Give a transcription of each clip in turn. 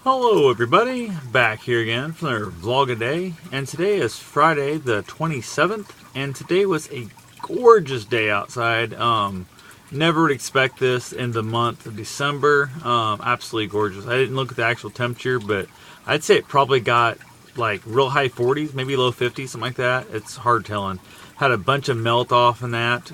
Hello everybody, back here again for another vlog a day, and today is Friday the 27th, and today was a gorgeous day outside. Never would expect this in the month of December. Absolutely gorgeous. I didn't look at the actual temperature, but I'd say it probably got like real high 40s, maybe low 50s, something like that. It's hard telling. Had a bunch of melt off in that.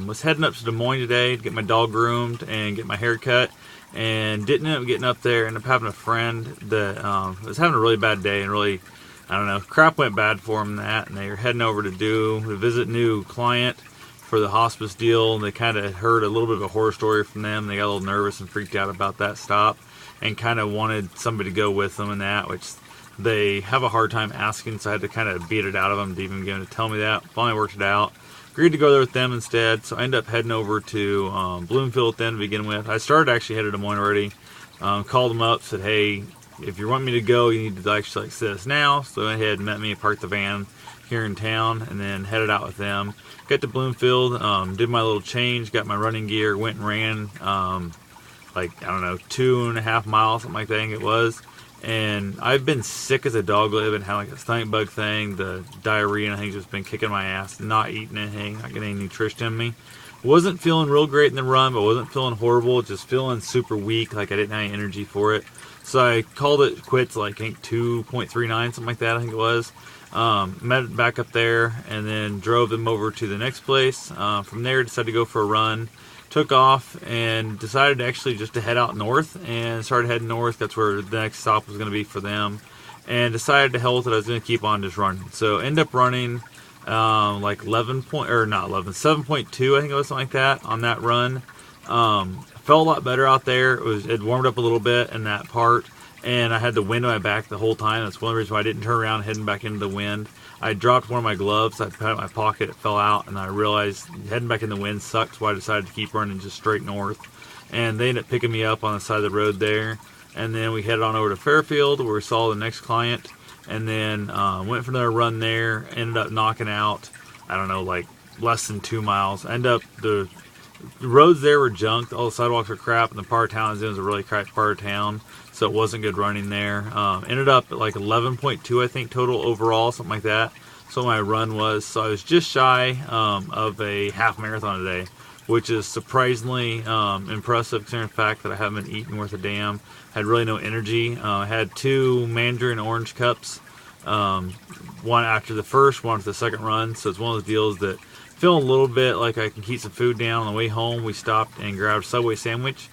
Was heading up to Des Moines today to get my dog groomed and get my hair cut, and didn't end up getting up there. Ended up having a friend that was having a really bad day, and really, I don't know, crap went bad for him and they were heading over to visit a new client for the hospice deal. They kind of heard a little bit of a horror story from them. They got a little nervous and freaked out about that stop, and kind of wanted somebody to go with them in that, which they have a hard time asking, so I had to kind of beat it out of them to even get them to tell me that. Finally worked it out. Agreed to go there with them instead, so I ended up heading over to Bloomfield then to begin with. I started actually headed to Des Moines already. Called them up, said, hey, if you want me to go, you need to actually say this now. So they went ahead and met me, parked the van here in town, and then headed out with them. Got to Bloomfield, did my little change, got my running gear, went and ran like, I don't know, 2.5 miles, something like that I think it was. And I've been sick as a dog. I've been having like a stomach bug thing, the diarrhea, and I think just been kicking my ass, not eating anything, not getting any nutrition in me. Wasn't feeling real great in the run, but wasn't feeling horrible, just feeling super weak, like I didn't have any energy for it. So I called it quits, like I think 2.39, something like that I think it was. Met back up there, and then drove them over to the next place. From there, decided to go for a run. Took off and decided actually just to head out north, and started heading north. That's where the next stop was going to be for them, and decided to hell with it. I was going to keep on just running. So end up running like 7.2 I think it was, something like that on that run. Felt a lot better out there. It warmed up a little bit in that part, and I had the wind on my back the whole time. That's one of the reasons why I didn't turn around heading back into the wind. I dropped one of my gloves. I put it in my pocket. It fell out, and I realized heading back in the wind sucked, so I decided to keep running just straight north. And they ended up picking me up on the side of the road there. And then we headed on over to Fairfield, where we saw the next client. And then went for another run there. Ended up knocking out, I don't know, like less than 2 miles. The roads there were junked. All the sidewalks were crap, and the part of town I was in was a really crap part of town, so it wasn't good running there. Ended up at like 11.2 I think total overall, something like that. So my run was, so I was just shy of a half marathon today, which is surprisingly impressive considering the fact that I haven't been eating worth a damn. Had really no energy. I had 2 mandarin orange cups, one after the first, one after the second run. So it's one of those deals that feeling a little bit like I can keep some food down. On the way home, we stopped and grabbed a Subway sandwich.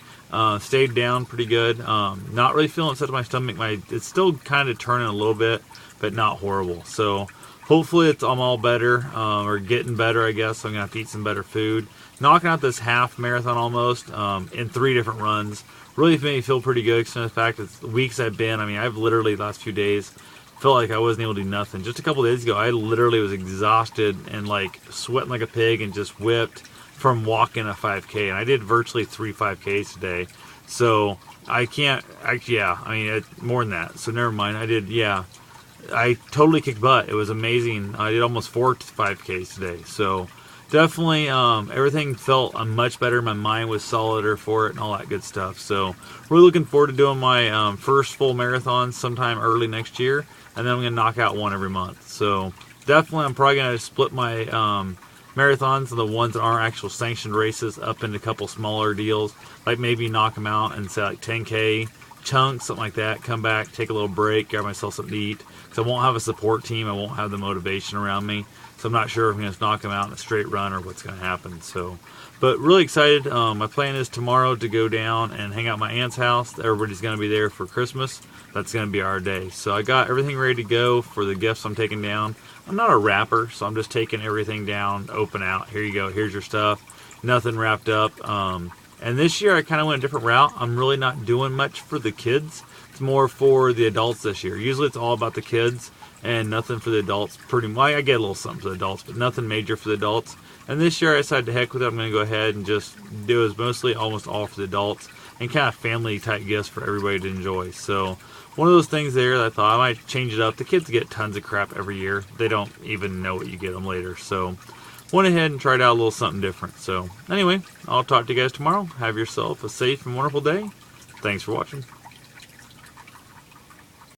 Stayed down pretty good. Not really feeling upset to my stomach. It's still kind of turning a little bit, but not horrible. So hopefully I'm all better, or getting better, I guess. So I'm going to have to eat some better food. Knocking out this half marathon almost in 3 different runs really made me feel pretty good. Considering the fact that the weeks I've been, I mean, I've literally the last few days felt like I wasn't able to do nothing. Just a couple days ago, I literally was exhausted and like sweating like a pig and just whipped from walking a 5K. And I did virtually 3 5Ks today. So I mean, more than that. So never mind. I totally kicked butt. It was amazing. I did almost 4 5Ks today. So definitely everything felt much better. My mind was solider for it and all that good stuff. So really looking forward to doing my first full marathon sometime early next year. And then I'm going to knock out one every month. So definitely I'm probably going to split my marathons and the ones that aren't actual sanctioned races up into a couple smaller deals. Like maybe knock them out and say like 10K chunks, something like that. Come back, take a little break, grab myself something to eat. Because I won't have a support team. I won't have the motivation around me. So I'm not sure if I'm going to knock them out in a straight run or what's going to happen. So, but really excited. My plan is tomorrow to go down and hang out at my aunt's house. Everybody's going to be there for Christmas. That's going to be our day. So I got everything ready to go for the gifts I'm taking down. I'm not a wrapper, so I'm just taking everything down, open out. Here you go. Here's your stuff. Nothing wrapped up. And this year I kind of went a different route. I'm really not doing much for the kids. It's more for the adults this year. Usually it's all about the kids and nothing for the adults. Pretty much, I get a little something for the adults, but nothing major for the adults. And this year I decided to heck with it. I'm going to go ahead and just do it mostly almost all for the adults and kind of family type gifts for everybody to enjoy. So one of those things there that I thought I might change it up. The kids get tons of crap every year. They don't even know what you get them later. So went ahead and tried out a little something different. So anyway, I'll talk to you guys tomorrow. Have yourself a safe and wonderful day. Thanks for watching.